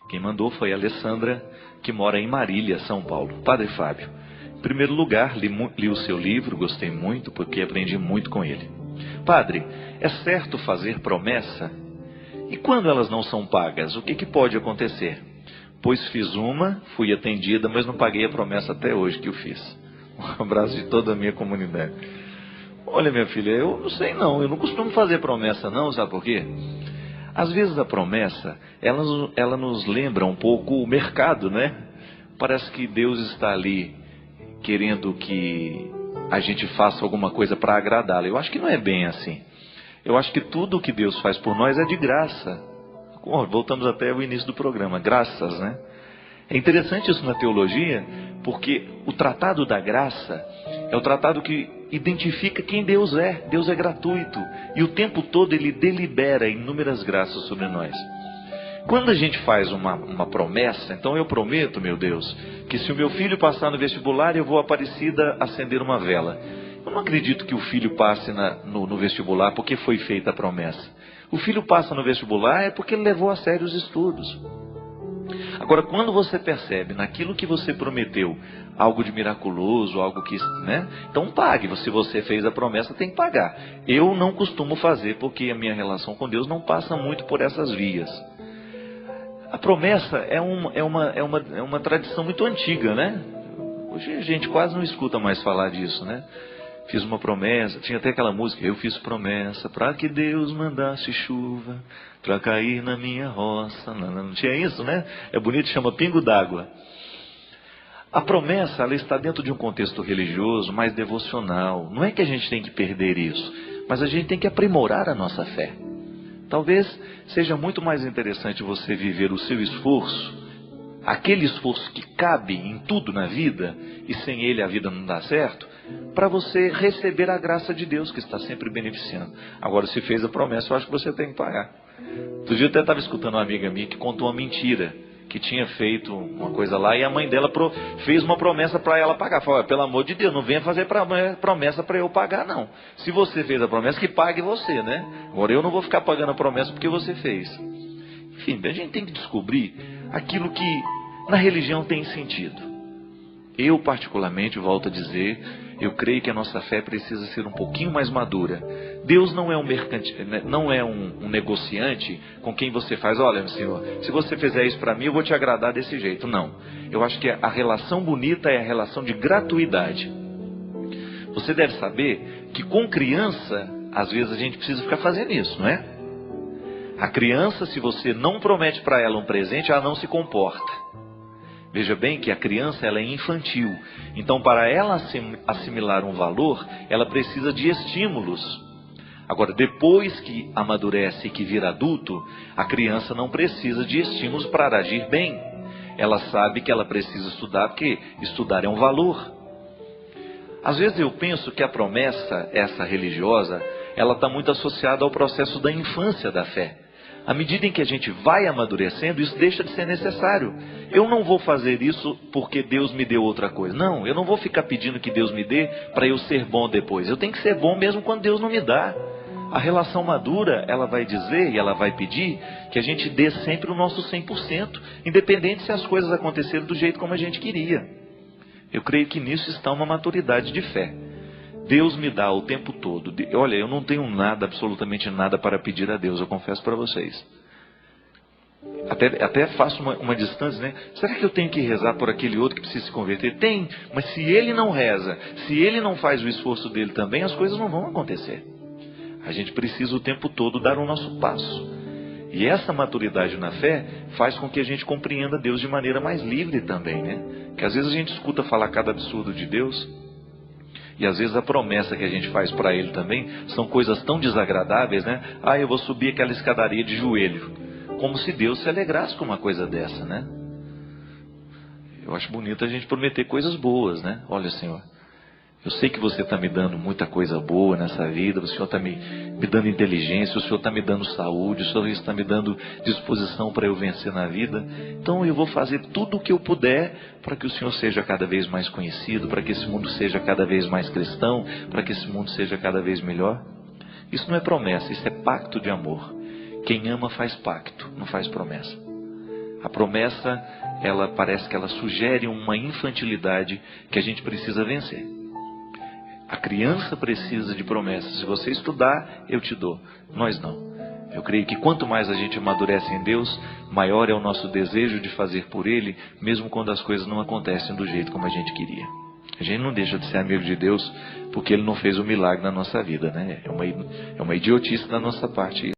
Quem mandou foi a Alessandra, que mora em Marília, São Paulo. Padre Fábio, em primeiro lugar, li o seu livro, gostei muito, porque aprendi muito com ele. Padre, é certo fazer promessa? E quando elas não são pagas, o que pode acontecer? Pois fiz uma, fui atendida, mas não paguei a promessa até hoje que eu fiz. Um abraço de toda a minha comunidade. Olha, minha filha, eu não sei não, eu não costumo fazer promessa não, sabe por quê? Às vezes a promessa, ela nos lembra um pouco o mercado, né? Parece que Deus está ali querendo que a gente faça alguma coisa para agradá-lo. Eu acho que não é bem assim. Eu acho que tudo o que Deus faz por nós é de graça. Voltamos até o início do programa, graças, né? É interessante isso na teologia, porque o tratado da graça é o tratado que identifica quem Deus é. Deus é gratuito e o tempo todo Ele delibera inúmeras graças sobre nós. Quando a gente faz uma promessa, então eu prometo, meu Deus, que se o meu filho passar no vestibular, eu vou à Aparecida acender uma vela. Eu não acredito que o filho passe no vestibular porque foi feita a promessa. O filho passa no vestibular é porque ele levou a sério os estudos. Agora, quando você percebe naquilo que você prometeu algo de miraculoso, algo que, né? Então pague. Se você fez a promessa, tem que pagar. Eu não costumo fazer porque a minha relação com Deus não passa muito por essas vias. A promessa é uma tradição muito antiga, né? Hoje a gente quase não escuta mais falar disso, né? Fiz uma promessa, tinha até aquela música, eu fiz promessa para que Deus mandasse chuva para cair na minha roça. Não tinha isso, né? É bonito, chama pingo d'água. A promessa, ela está dentro de um contexto religioso, mais devocional. Não é que a gente tem que perder isso, mas a gente tem que aprimorar a nossa fé. Talvez seja muito mais interessante você viver o seu esforço, aquele esforço que cabe em tudo na vida, e sem ele a vida não dá certo, para você receber a graça de Deus, que está sempre beneficiando. Agora, se fez a promessa, eu acho que você tem que pagar. Outro dia eu até estava escutando uma amiga minha que contou uma mentira, que tinha feito uma coisa lá, e a mãe dela fez uma promessa para ela pagar. Falou, pelo amor de Deus, não venha fazer promessa para eu pagar, não. Se você fez a promessa, que pague você, né? Agora, eu não vou ficar pagando a promessa porque você fez. Enfim, a gente tem que descobrir aquilo que na religião tem sentido. Eu, particularmente, volto a dizer, eu creio que a nossa fé precisa ser um pouquinho mais madura. Deus não é um negociante com quem você faz, olha, meu Senhor, se você fizer isso para mim, eu vou te agradar desse jeito. Não. Eu acho que a relação bonita é a relação de gratuidade. Você deve saber que com criança, às vezes a gente precisa ficar fazendo isso, não é? A criança, se você não promete para ela um presente, ela não se comporta. Veja bem que a criança ela é infantil. Então, para ela assimilar um valor, ela precisa de estímulos. Agora, depois que amadurece e que vira adulto, a criança não precisa de estímulos para agir bem. Ela sabe que ela precisa estudar, porque estudar é um valor. Às vezes eu penso que a promessa, essa religiosa, ela está muito associada ao processo da infância da fé. À medida em que a gente vai amadurecendo, isso deixa de ser necessário. Eu não vou fazer isso porque Deus me deu outra coisa. Não, eu não vou ficar pedindo que Deus me dê para eu ser bom depois. Eu tenho que ser bom mesmo quando Deus não me dá. A relação madura, ela vai dizer e ela vai pedir que a gente dê sempre o nosso 100%, independente se as coisas aconteceram do jeito como a gente queria. Eu creio que nisso está uma maturidade de fé. Deus me dá o tempo todo. Olha, eu não tenho nada, absolutamente nada para pedir a Deus, eu confesso para vocês. Até faço uma distância, né? Será que eu tenho que rezar por aquele outro que precisa se converter? Tem, mas se ele não reza, se ele não faz o esforço dele também, as coisas não vão acontecer. A gente precisa o tempo todo dar o nosso passo. E essa maturidade na fé faz com que a gente compreenda Deus de maneira mais livre também, né? Porque às vezes a gente escuta falar cada absurdo de Deus. E às vezes a promessa que a gente faz para Ele também são coisas tão desagradáveis, né? Ah, eu vou subir aquela escadaria de joelho. Como se Deus se alegrasse com uma coisa dessa, né? Eu acho bonito a gente prometer coisas boas, né? Olha, Senhor, eu sei que você está me dando muita coisa boa nessa vida, o Senhor está me dando inteligência, o Senhor está me dando saúde, o Senhor está me dando disposição para eu vencer na vida. Então eu vou fazer tudo o que eu puder para que o Senhor seja cada vez mais conhecido, para que esse mundo seja cada vez mais cristão, para que esse mundo seja cada vez melhor. Isso não é promessa, isso é pacto de amor. Quem ama faz pacto, não faz promessa. A promessa, ela parece que ela sugere uma infantilidade que a gente precisa vencer. A criança precisa de promessas. Se você estudar, eu te dou. Nós não. Eu creio que quanto mais a gente amadurece em Deus, maior é o nosso desejo de fazer por Ele, mesmo quando as coisas não acontecem do jeito como a gente queria. A gente não deixa de ser amigo de Deus porque Ele não fez o milagre na nossa vida, né? É uma idiotice da nossa parte.